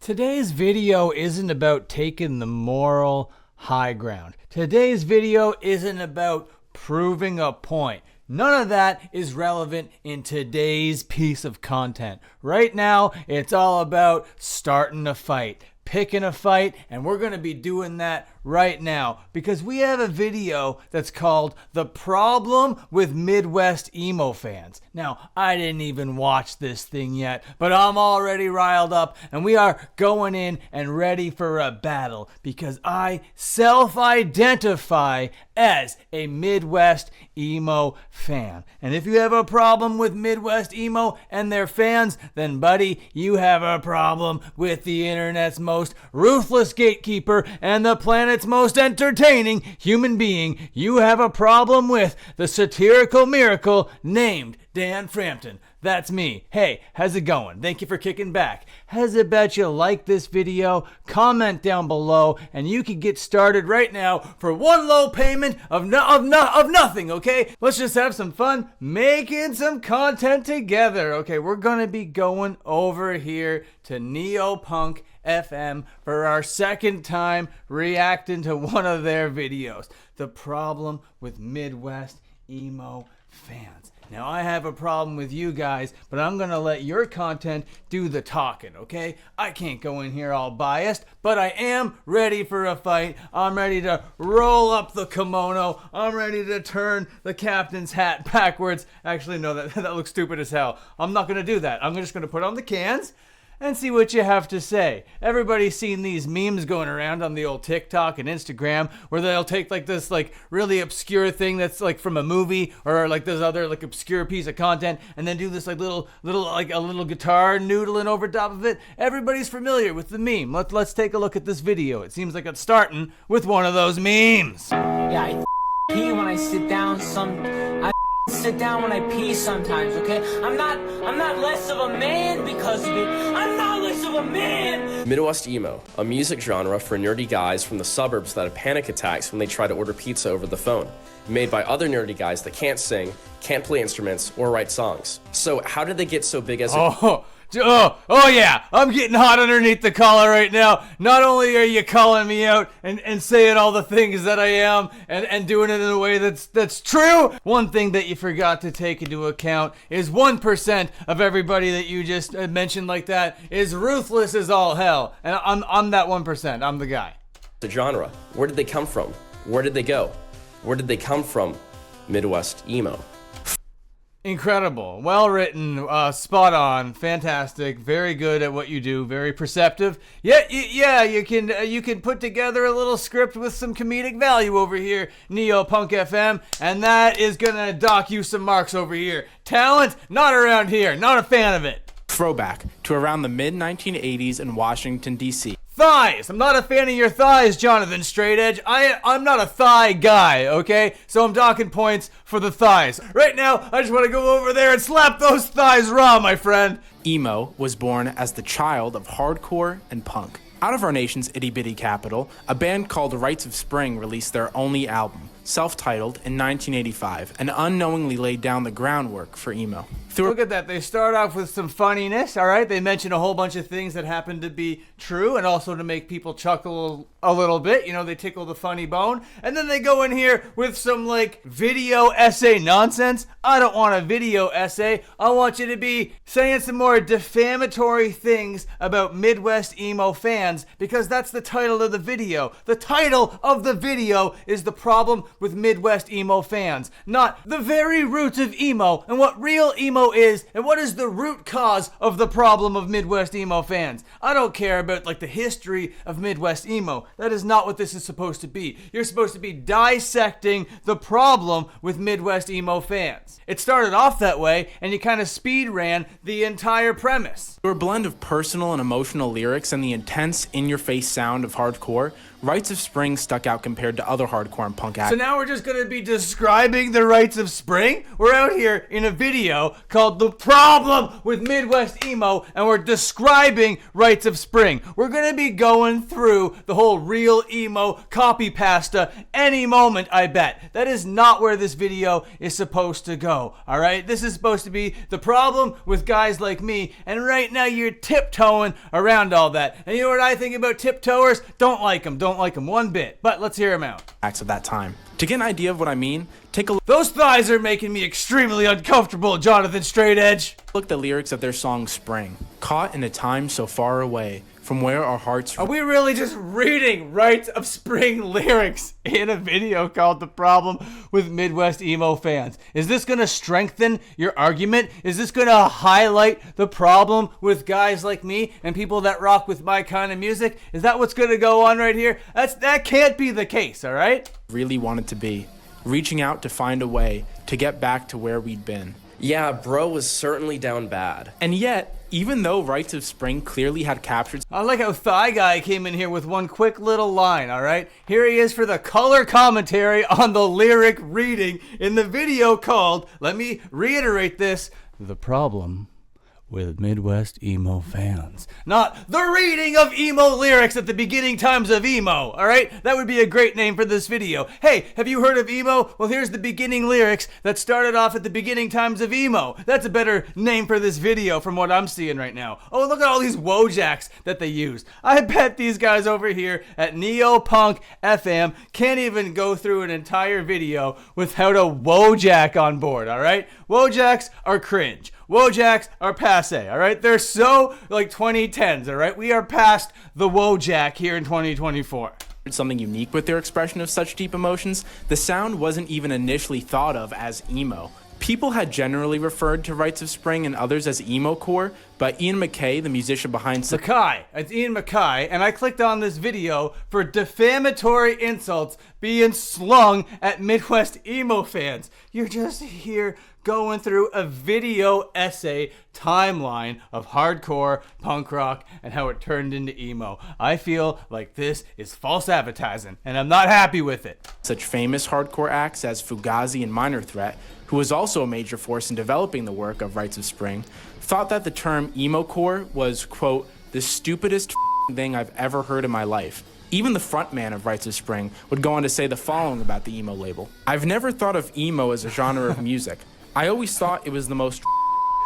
Today's video isn't about taking the moral high ground. Today's video isn't about proving a point. None of that is relevant in today's piece of content. Right now, it's all about starting a fight, picking a fight, and we're going to be doing that right now because we have a video that's called The Problem with Midwest Emo Fans. Now, I didn't even watch this thing yet, but I'm already riled up and we are going in and ready for a battle because I self-identify as a Midwest Emo fan. And if you have a problem with Midwest Emo and their fans, then buddy, you have a problem with the internet's most ruthless gatekeeper and the planet's most entertaining human being. You have a problem with the satirical miracle named Dan Frampton. That's me. Hey, how's it going? Thank you for kicking back. How's it bet you like this video? Comment down below and you can get started right now for one low payment of nothing, okay? Let's just have some fun making some content together. Okay, we're gonna be going over here to NEOPUNKFM for our second time reacting to one of their videos. The problem with Midwest Emo fans. Now, I have a problem with you guys, but I'm going to let your content do the talking, okay? I can't go in here all biased, but I am ready for a fight. I'm ready to roll up the kimono. I'm ready to turn the captain's hat backwards. Actually, no, that looks stupid as hell. I'm not going to do that. I'm just going to put on the cans and see what you have to say. Everybody's seen these memes going around on the old TikTok and Instagram where they'll take like this like really obscure thing that's like from a movie or like this other like obscure piece of content and then do this like little like a little guitar noodling over top of it. Everybody's familiar with the meme. Let's take a look at this video. It seems like it's starting with one of those memes. Yeah, I pee when I sit down. I sit down when I pee sometimes, okay? I'm not less of a man because of it. I'm not less of a man! Midwest Emo, a music genre for nerdy guys from the suburbs that have panic attacks when they try to order pizza over the phone. Made by other nerdy guys that can't sing, can't play instruments, or write songs. So how did they get so big as Oh yeah, I'm getting hot underneath the collar right now. Not only are you calling me out and saying all the things that I am and doing it in a way that's true, one thing that you forgot to take into account is 1% of everybody that you just mentioned like that is ruthless as all hell. And I'm that 1%. I'm the guy. the genre? Where did they come from? Where did they go? Where did they come from? Midwest Emo. Incredible, well written, spot on, fantastic, very good at what you do, very perceptive. Yeah, you can put together a little script with some comedic value over here, NEOPUNKFM, and that is gonna dock you some marks over here. Talent, not around here, not a fan of it. Throwback to around the mid-1980s in Washington, D.C. Thighs! I'm not a fan of your thighs, Jonathan Straight Edge. I'm not a thigh guy, okay? So I'm docking points for the thighs. Right now, I just want to go over there and slap those thighs raw, my friend. Emo was born as the child of hardcore and punk. Out of our nation's itty-bitty capital, a band called Rites of Spring released their only album, self-titled, in 1985, and unknowingly laid down the groundwork for emo. Look at that. They start off with some funniness, all right? They mention a whole bunch of things that happen to be true and also to make people chuckle a little bit. You know, they tickle the funny bone. And then they go in here with some, like, video essay nonsense. I don't want a video essay. I want you to be saying some more defamatory things about Midwest Emo fans because that's the title of the video. The title of the video is The Problem with Midwest Emo Fans, not the very root of emo and what real emo is and what is the root cause of the problem of Midwest Emo fans. I don't care about like the history of Midwest Emo. That is not what this is supposed to be. You're supposed to be dissecting the problem with Midwest Emo fans. It started off that way and you kind of speed ran the entire premise. Through a blend of personal and emotional lyrics and the intense in-your-face sound of hardcore, Rites of Spring stuck out compared to other hardcore and punk acts. So now we're just going to be describing the Rites of Spring? We're out here in a video called The Problem with Midwest Emo, and we're describing Rites of Spring. We're going to be going through the whole real emo copy pasta any moment, I bet. That is not where this video is supposed to go, all right? This is supposed to be the problem with guys like me, and right now you're tiptoeing around all that. And you know what I think about tiptoers? Don't like them one bit, but let's hear them out. Acts of that time. To get an idea of what I mean, take a look Those thighs are making me extremely uncomfortable, Jonathan Straight Edge. at the lyrics of their song Spring. Caught in a time so far away from where our hearts... Are we really just reading Rites of Spring lyrics in a video called The Problem with Midwest Emo Fans? Is this going to strengthen your argument? Is this going to highlight the problem with guys like me and people that rock with my kind of music? Is that what's going to go on right here? That can't be the case, all right? really wanted to be, reaching out to find a way to get back to where we'd been. Yeah, bro was certainly down bad. And yet, even though Rites of Spring clearly had captured... I like how Thigh Guy came in here with one quick little line, all right? Here he is for the color commentary on the lyric reading in the video called, let me reiterate this, The Problem with Midwest Emo Fans. Not the reading of emo lyrics at the beginning times of emo, all right? That would be a great name for this video. Hey, have you heard of emo? Well, here's the beginning lyrics that started off at the beginning times of emo. That's a better name for this video from what I'm seeing right now. Oh, look at all these Wojaks that they used. I bet these guys over here at NEOPUNKFM can't even go through an entire video without a Wojak on board, all right? Wojaks are cringe. Wojaks are passe, all right? They're so like 2010s, all right? We are past the Wojak here in 2024. something unique with their expression of such deep emotions, the sound wasn't even initially thought of as emo. People had generally referred to Rites of Spring and others as emo core, but Ian MacKaye, the musician behind... Mackay. It's Ian Mackay, and I clicked on this video for defamatory insults being slung at Midwest emo fans. You're just here going through a video essay timeline of hardcore, punk rock, and how it turned into emo. I feel like this is false advertising, and I'm not happy with it. Such famous hardcore acts as Fugazi and Minor Threat, who was also a major force in developing the work of Rites of Spring, thought that the term emo-core was, quote, the stupidest thing I've ever heard in my life. Even the frontman of Rites of Spring would go on to say the following about the emo label. I've never thought of emo as a genre of music. I always thought it was the most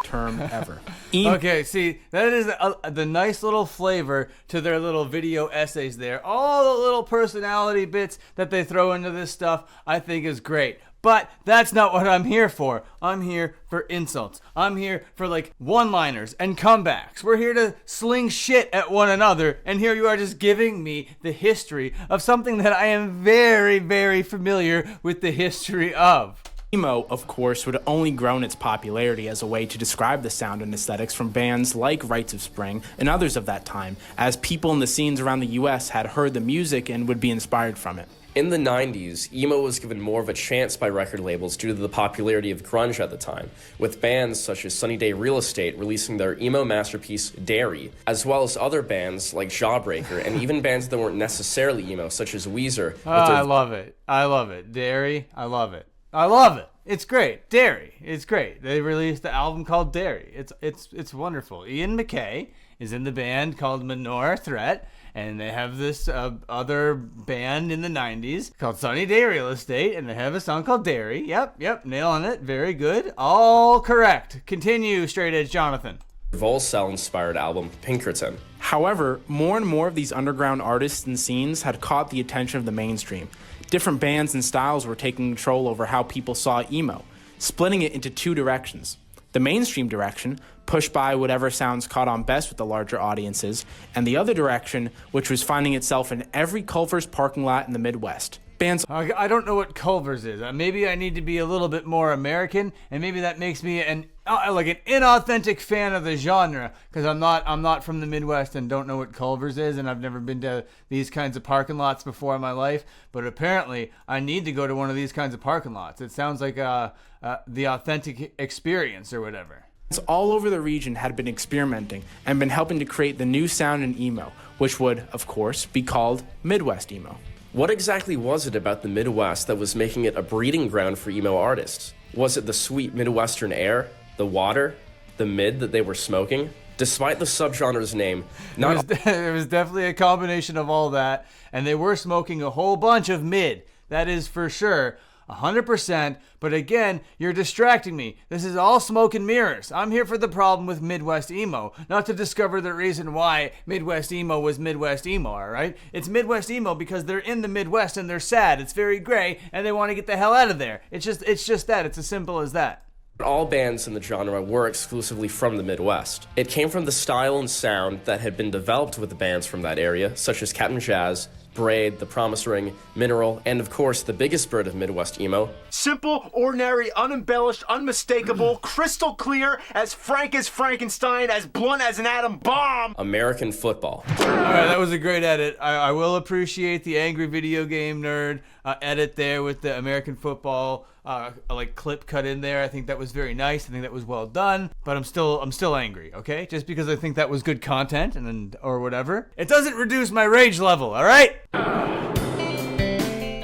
term ever. Okay, see, that is the nice little flavor to their little video essays there. All the little personality bits that they throw into this stuff, I think is great. But that's not what I'm here for. I'm here for insults. I'm here for like one-liners and comebacks. We're here to sling shit at one another, and here you are just giving me the history of something that I am very, very familiar with the history of. Emo, of course, would only grown its popularity as a way to describe the sound and aesthetics from bands like Rites of Spring and others of that time, as people in the scenes around the US had heard the music and would be inspired from it. In the 90s, emo was given more of a chance by record labels due to the popularity of grunge at the time, with bands such as Sunny Day Real Estate releasing their emo masterpiece, Dairy, as well as other bands like Jawbreaker, and even bands that weren't necessarily emo, such as Weezer. I love it. I love it. Dairy, I love it. I love it. It's great. Dairy, it's great. They released the album called Dairy. It's wonderful. Ian MacKaye is in the band called Minor Threat, and they have this other band in the 90s called Sunny Day Real Estate, and they have a song called Dairy. Yep, nailing it. Very good. All correct. Continue, Straight Edge Jonathan. Volcel-inspired album, Pinkerton. However, more and more of these underground artists and scenes had caught the attention of the mainstream. Different bands and styles were taking control over how people saw emo, splitting it into two directions. The mainstream direction, pushed by whatever sounds caught on best with the larger audiences, and the other direction, which was finding itself in every Culver's parking lot in the Midwest. Bands... I don't know what Culver's is. Maybe I need to be a little bit more American, and maybe that makes me an inauthentic fan of the genre, because I'm not from the Midwest and don't know what Culver's is, and I've never been to these kinds of parking lots before in my life. But apparently, I need to go to one of these kinds of parking lots. It sounds like the authentic experience or whatever. All over the region had been experimenting and been helping to create the new sound in emo, which would, of course, be called Midwest Emo. What exactly was it about the Midwest that was making it a breeding ground for emo artists? Was it the sweet Midwestern air, the water, the mid that they were smoking? Despite the subgenre's name, it was definitely a combination of all that, and they were smoking a whole bunch of mid. That is for sure. 100%, but again, you're distracting me. This is all smoke and mirrors. I'm here for the problem with Midwest Emo, not to discover the reason why Midwest Emo was Midwest Emo, alright? It's Midwest Emo because they're in the Midwest and they're sad. It's very gray, and they want to get the hell out of there. It's just that. It's as simple as that. all bands in the genre were exclusively from the Midwest. It came from the style and sound that had been developed with the bands from that area, such as Captain Jazz, Braid, The Promise Ring, Mineral, and of course the biggest bird of Midwest emo. Simple, ordinary, unembellished, unmistakable, crystal clear, as frank as Frankenstein, as blunt as an atom bomb. American football. Alright, that was a great edit. I will appreciate the angry video game nerd edit there with the American football like clip cut in there. I think that was very nice. I think that was well done. But I'm still angry, okay? Just because I think that was good content or whatever. It doesn't reduce my rage level, alright?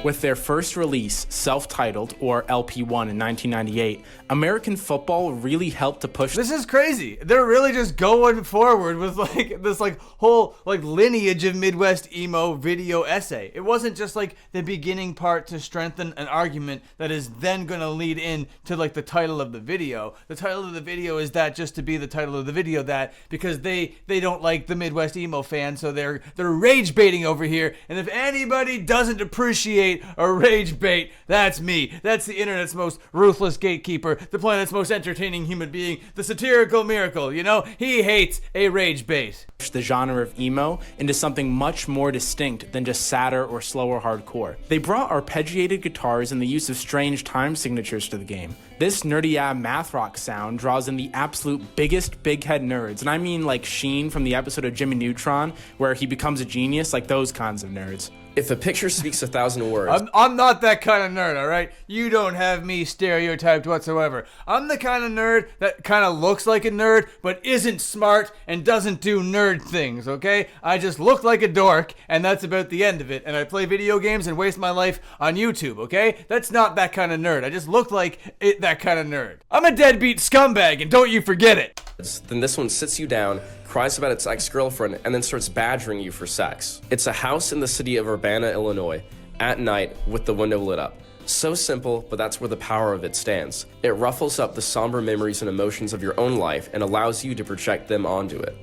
With their first release, self-titled, or LP1 in 1998, American Football really helped to push... This is crazy. They're really just going forward with like this like whole like lineage of Midwest emo video essay. It wasn't just like the beginning part to strengthen an argument that is then going to lead in to like the title of the video. The title of the video is that just to be the title of the video, that because they don't like the Midwest emo fans, so they're rage baiting over here. And if anybody doesn't appreciate a rage bait, that's me. That's the internet's most ruthless gatekeeper, the planet's most entertaining human being, the satirical miracle, you know? He hates a rage bait. The genre of emo into something much more distinct than just sadder or slower hardcore. They brought arpeggiated guitars and the use of strange time signatures to the game. This nerdy math rock sound draws in the absolute biggest big head nerds, and I mean like Sheen from the episode of Jimmy Neutron where he becomes a genius, like those kinds of nerds. If a picture speaks 1,000 words... I'm not that kind of nerd, alright? You don't have me stereotyped whatsoever. I'm the kind of nerd that kind of looks like a nerd, but isn't smart and doesn't do nerd things, okay? I just look like a dork, and that's about the end of it. And I play video games and waste my life on YouTube, okay? That's not that kind of nerd. I just look like that kind of nerd. I'm a deadbeat scumbag, and don't you forget it. Then this one sits you down, cries about its ex-girlfriend, and then starts badgering you for sex. It's a house in the city of Urbana, Illinois, at night with the window lit up. So simple, but that's where the power of it stands. It ruffles up the somber memories and emotions of your own life and allows you to project them onto it.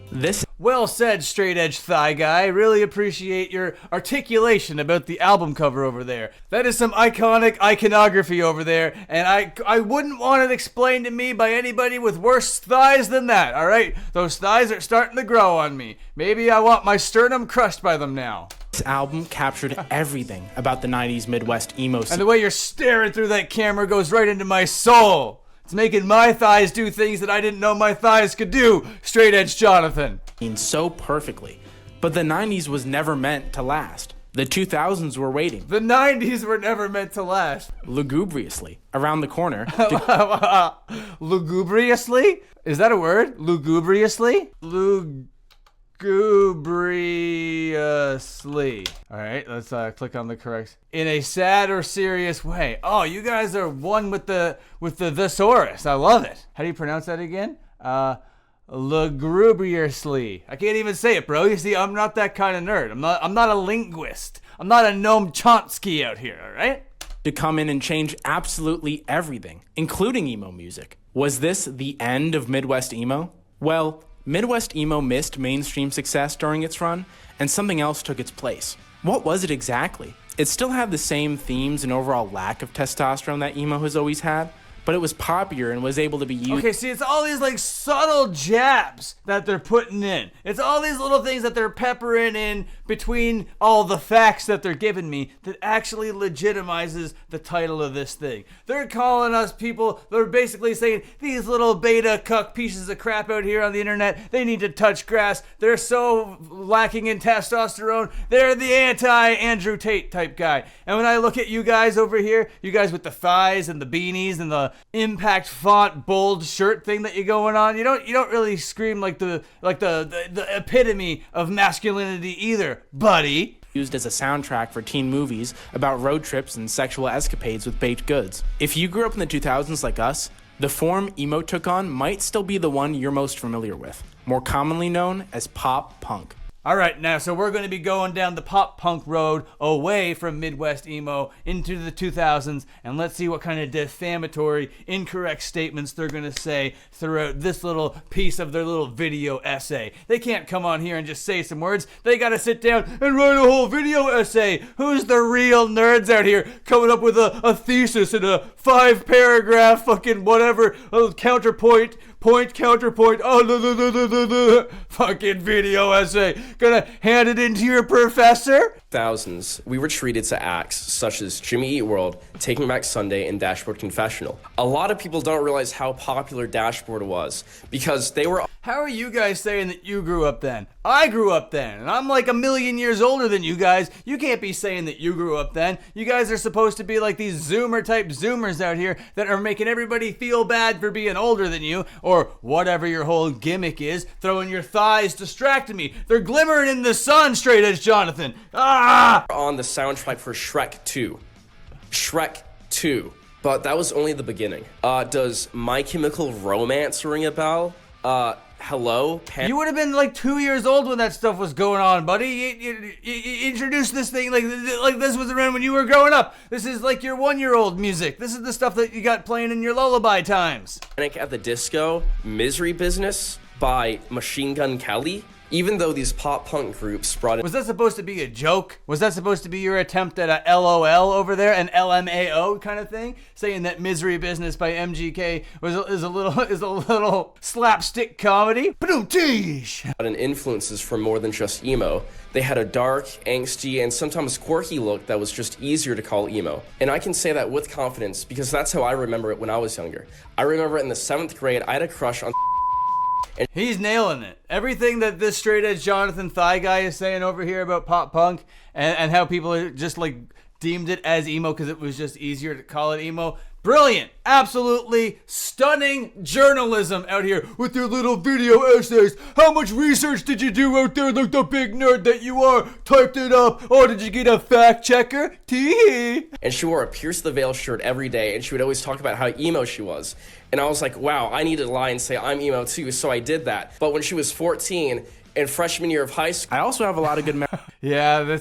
Well said, straight edge thigh guy. Really appreciate your articulation about the album cover over there. That is some iconic iconography over there, and I wouldn't want it explained to me by anybody with worse thighs than that, alright? Those thighs are starting to grow on me. Maybe I want my sternum crushed by them now. This album captured everything about the 90s Midwest emo scene. And the way you're staring through that camera goes right into my soul. It's making my thighs do things that I didn't know my thighs could do, straight edge Jonathan. So perfectly. But the 90s was never meant to last. The 2000s were waiting. The 90s were never meant to last. Lugubriously. Around the corner. Lugubriously? Is that a word? Lugubriously? Lugubriously. Alright, let's click on the correct. In a sad or serious way. Oh, you guys are one with the thesaurus. I love it. How do you pronounce that again? Lugubriously. I can't even say it, bro. You see, I'm not that kind of nerd. I'm not a linguist. I'm not a Noam Chomsky out here, alright? To come in and change absolutely everything, including emo music. Was this the end of Midwest emo? Well, Midwest emo missed mainstream success during its run, and something else took its place. What was it exactly? It still had the same themes and overall lack of testosterone that emo has always had, but it was popular and was able to be used. Okay, see, it's all these like subtle jabs that they're putting in. It's all these little things that they're peppering in between all the facts that they're giving me that actually legitimizes the title of this thing. They're calling us people, they're basically saying, these little beta cuck pieces of crap out here on the internet, they need to touch grass. They're so lacking in testosterone. They're the anti-Andrew Tate type guy. And when I look at you guys over here, you guys with the thighs and the beanies and the impact font bold shirt thing that you're going on. You don't really scream like the epitome of masculinity either, buddy. Used as a soundtrack for teen movies about road trips and sexual escapades with baked goods. If you grew up in the 2000s like us, the form emo took on might still be the one you're most familiar with, more commonly known as pop punk. All right, now, so we're going to be going down the pop punk road away from Midwest emo into the 2000s, and let's see what kind of defamatory, incorrect statements they're going to say throughout this little piece of their little video essay. They can't come on here and just say some words. They got to sit down and write a whole video essay. Who's the real nerds out here coming up with a thesis and a 5-paragraph fucking whatever, counterpoint, counterpoint, fucking video essay. Gonna hand it into your professor? Thousands, we were treated to acts such as Jimmy Eat World, Taking Back Sunday, and Dashboard Confessional. A lot of people don't realize how popular Dashboard was because they were... How are you guys saying that you grew up then? I grew up then, and I'm like a million years older than you guys. You can't be saying that you grew up then. You guys are supposed to be like these Zoomer-type Zoomers out here that are making everybody feel bad for being older than you, or whatever your whole gimmick is, throwing your thighs distracting me. They're glimmering in the sun, straight edge Jonathan. Ah! On the soundtrack for Shrek 2. Shrek 2. But that was only the beginning. Does My Chemical Romance ring a bell? Hello? You would have been like 2 years old when that stuff was going on, buddy. You introduced this thing like this was around when you were growing up. This is like your 1-year-old music. This is the stuff that you got playing in your lullaby times. Panic at the Disco, Misery Business by Machine Gun Kelly. Even though these pop punk groups brought in... Was that supposed to be a joke? Was that supposed to be your attempt at a LOL over there, an LMAO kind of thing? Saying that Misery Business by MGK is a little slapstick comedy? Ba-doom-teesh! And influences from more than just emo. They had a dark, angsty, and sometimes quirky look that was just easier to call emo. And I can say that with confidence because that's how I remember it when I was younger. I remember in the 7th grade, I had a crush on... And he's nailing it. Everything that this straight edge Jonathan Thigh guy is saying over here about pop punk and how people are just like deemed it as emo because it was just easier to call it emo. Brilliant. Absolutely stunning journalism out here with your little video essays. How much research did you do out there like the big nerd that you are? Typed it up. Oh, did you get a fact checker? Tee. And she wore a Pierce the Veil shirt every day, and she would always talk about how emo she was. And I was like, wow, I need to lie and say I'm emo too, so I did that. But when she was 14 and freshman year of high school... I also have a lot of good memories. Yeah,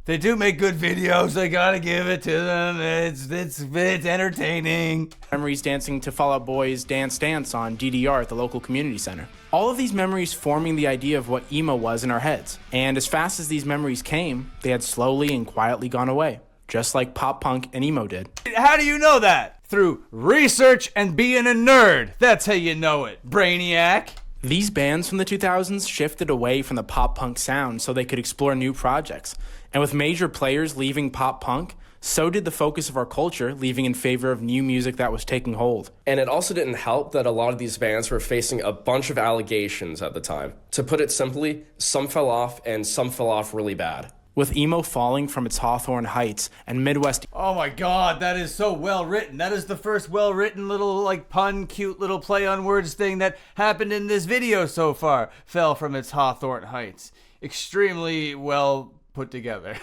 they do make good videos. I gotta give it to them. It's entertaining. Memories dancing to Fall Out Boy's Dance Dance on DDR at the local community center. All of these memories forming the idea of what emo was in our heads. And as fast as these memories came, they had slowly and quietly gone away, just like pop punk and emo did. How do you know that? Through research and being a nerd. That's how you know it, brainiac. These bands from the 2000s shifted away from the pop punk sound so they could explore new projects. And with major players leaving pop punk, so did the focus of our culture leaving in favor of new music that was taking hold. And it also didn't help that a lot of these bands were facing a bunch of allegations at the time. To put it simply, some fell off and some fell off really bad. With emo falling from its Hawthorne heights and Midwest... Oh my god, that is so well written. That is the first well written little like pun, cute little play on words thing that happened in this video so far. Fell from its Hawthorne heights. Extremely well put together.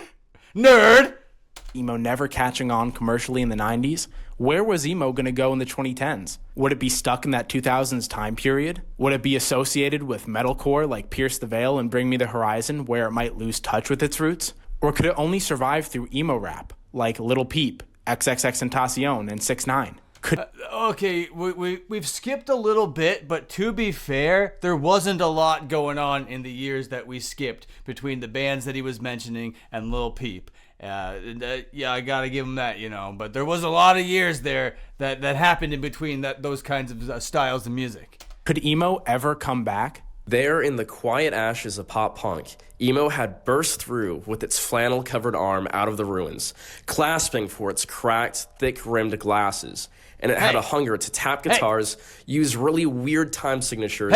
Nerd! Emo never catching on commercially in the 90s, where was emo going to go in the 2010s? Would it be stuck in that 2000s time period? Would it be associated with metalcore like Pierce the Veil and Bring Me the Horizon, where it might lose touch with its roots? Or could it only survive through emo rap, like Lil Peep, XXXTentacion, and 6ix9ine? Okay, we've skipped a little bit, but to be fair, there wasn't a lot going on in the years that we skipped between the bands that he was mentioning and Lil Peep. Yeah, I gotta give him that, but there was a lot of years there that happened in between those kinds of styles of music. Could emo ever come back? There in the quiet ashes of pop punk, emo had burst through with its flannel-covered arm out of the ruins, clasping for its cracked, thick-rimmed glasses. And it had a hunger to tap guitars, use really weird time signatures,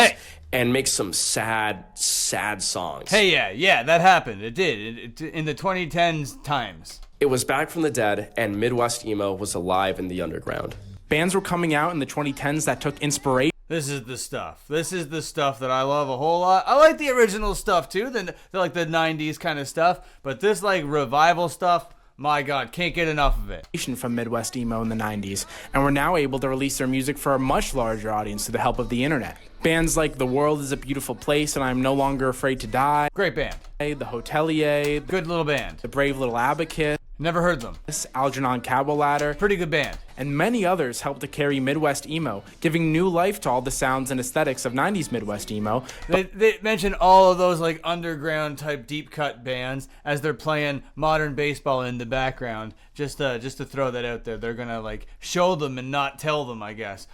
and make some sad, sad songs. Yeah, that happened. It did. In the 2010s times. It was back from the dead, and Midwest emo was alive in the underground. Bands were coming out in the 2010s that took inspiration. This is the stuff. This is the stuff that I love a whole lot. I like the original stuff too, the like the 90s kind of stuff, but this like revival stuff, my God, can't get enough of it. From Midwest Emo in the 90s, and were now able to release their music for a much larger audience through the help of the internet. Bands like The World is a Beautiful Place and I'm No Longer Afraid to Die, Great band. The Hotelier, Good little band. The Brave Little Abacus, Never heard them. Algernon Cabo Ladder, Pretty good band. and many others helped to carry Midwest Emo, giving new life to all the sounds and aesthetics of 90s Midwest Emo. They mention all of those like underground type deep cut bands as they're playing modern baseball in the background. Just to throw that out there, they're gonna like show them and not tell them, I guess.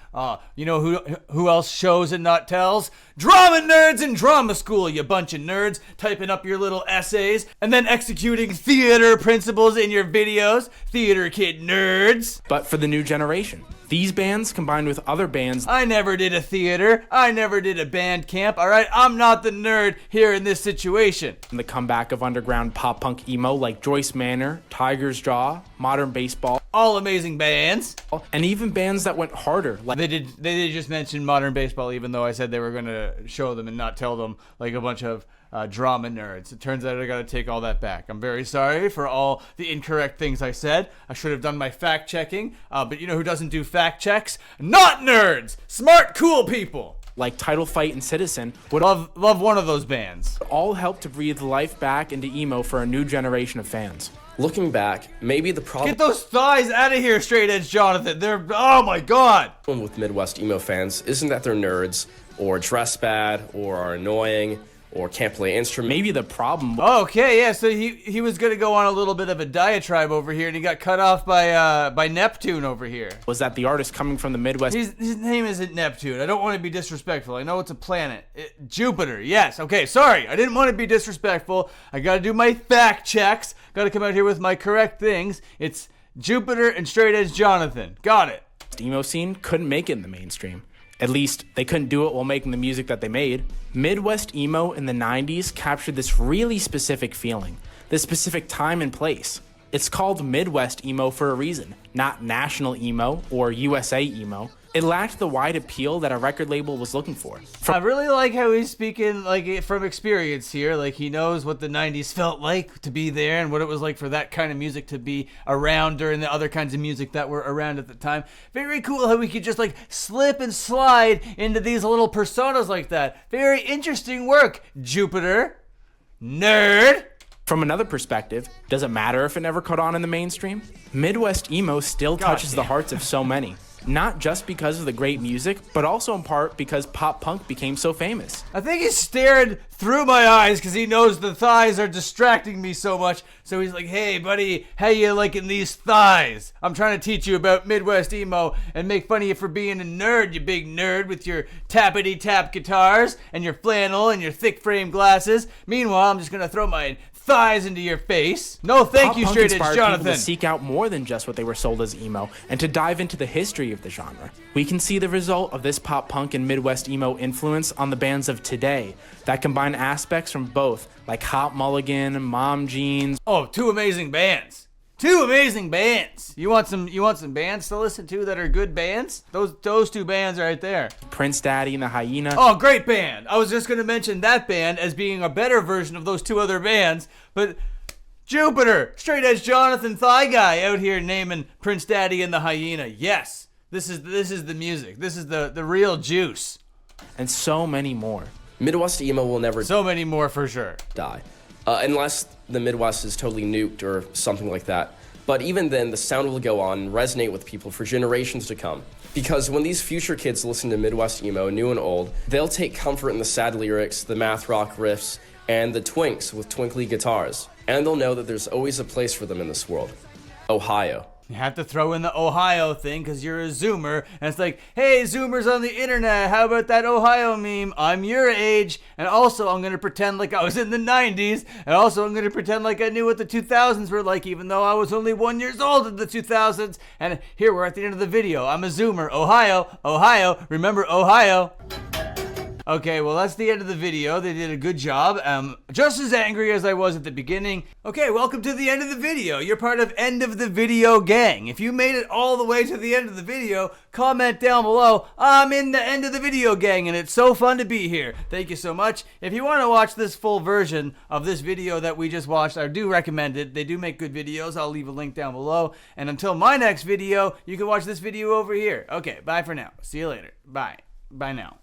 You know who else shows and not tells? Drama nerds in drama school, you bunch of nerds typing up your little essays and then executing theater principles in your videos. Theater kid nerds. But for the new generation, these bands combined with other bands I never did a theater. I never did a band camp. All right, I'm not the nerd here in this situation. and the comeback of underground pop punk emo like Joyce Manor, Tiger's Jaw, Modern Baseball, All amazing bands. and even bands that went harder like They did just mention modern baseball, even though I said they were going to show them and not tell them like a bunch of drama nerds. It turns out I got to take all that back. I'm very sorry for all the incorrect things I said. I should have done my fact checking. But you know who doesn't do fact checks? Not nerds. Smart, cool people. Title Fight and Citizen would Love one of those bands. all help to breathe life back into emo for a new generation of fans. Looking back, maybe the problem Get those thighs out of here, Straight Edge Jonathan. They're, oh my God. with Midwest emo fans isn't that they're nerds, or dress bad, or are annoying, or can't play instruments. Maybe the problem Okay, yeah, so he was going to go on a little bit of a diatribe over here, and he got cut off by Neptune over here. was that the artist coming from the Midwest His name isn't Neptune. I don't want to be disrespectful. I know it's a planet. Jupiter, yes. Okay, sorry. I didn't want to be disrespectful. I got to do my fact checks. Got to come out here with my correct things. It's Jupiter and Straight Edge Jonathan. Got it. emo scene couldn't make it in the mainstream. At least, they couldn't do it while making the music that they made. Midwest emo in the 90s captured this really specific feeling, this specific time and place. It's called Midwest emo for a reason, not national emo or USA emo. It lacked the wide appeal that a record label was looking for. I really like how he's speaking like from experience here. Like he knows what the 90s felt like to be there and what it was like for that kind of music to be around during the other kinds of music that were around at the time. Very cool how we could just like slip and slide into these little personas like that. Very interesting work, Jupiter. Nerd. From another perspective, does it matter if it never caught on in the mainstream? Midwest emo still touches the hearts of so many. Not just because of the great music, but also in part because pop punk became so famous. I think he stared through my eyes because he knows the thighs are distracting me so much. So he's like, hey, buddy, how you liking these thighs? I'm trying to teach you about Midwest emo and make fun of you for being a nerd, you big nerd with your tappity-tap guitars and your flannel and your thick frame glasses. Meanwhile, I'm just going to throw my thighs into your face. No, thank you, Pop punk Straight Edge inspired people Jonathan. to seek out more than just what they were sold as emo, and to dive into the history of the genre. We can see the result of this pop punk and Midwest emo influence on the bands of today that combine aspects from both, like Hot Mulligan, Mom Jeans. Oh, two amazing bands. Two amazing bands. You want some bands to listen to that are good bands? Those two bands right there. Prince Daddy and the Hyena. Oh, great band. I was just going to mention that band as being a better version of those two other bands, but Jupiter, Straight Edge Jonathan Thigh Guy out here naming Prince Daddy and the Hyena. Yes. This is the music. This is the real juice. And so many more. Midwest emo will never So many more for sure. die. Unless the Midwest is totally nuked or something like that. But even then, the sound will go on and resonate with people for generations to come. Because when these future kids listen to Midwest emo, new and old, they'll take comfort in the sad lyrics, the math rock riffs, and the twinks with twinkly guitars. And they'll know that there's always a place for them in this world. Ohio. You have to throw in the Ohio thing because you're a Zoomer. And it's like, hey, Zoomers on the internet, how about that Ohio meme? I'm your age. And also, I'm going to pretend like I was in the 90s. And also, I'm going to pretend like I knew what the 2000s were like, even though I was only 1 year old in the 2000s. And here we're at the end of the video. I'm a Zoomer. Ohio, Ohio. Remember Ohio. Okay, well, that's the end of the video. They did a good job. Just as angry as I was at the beginning. Okay, welcome to the end of the video. You're part of End of the Video gang. If you made it all the way to the end of the video, comment down below, I'm in the End of the Video gang, and it's so fun to be here. Thank you so much. If you want to watch this full version of this video that we just watched, I do recommend it. They do make good videos. I'll leave a link down below. And until my next video, you can watch this video over here. Okay, bye for now. See you later. Bye. Bye now.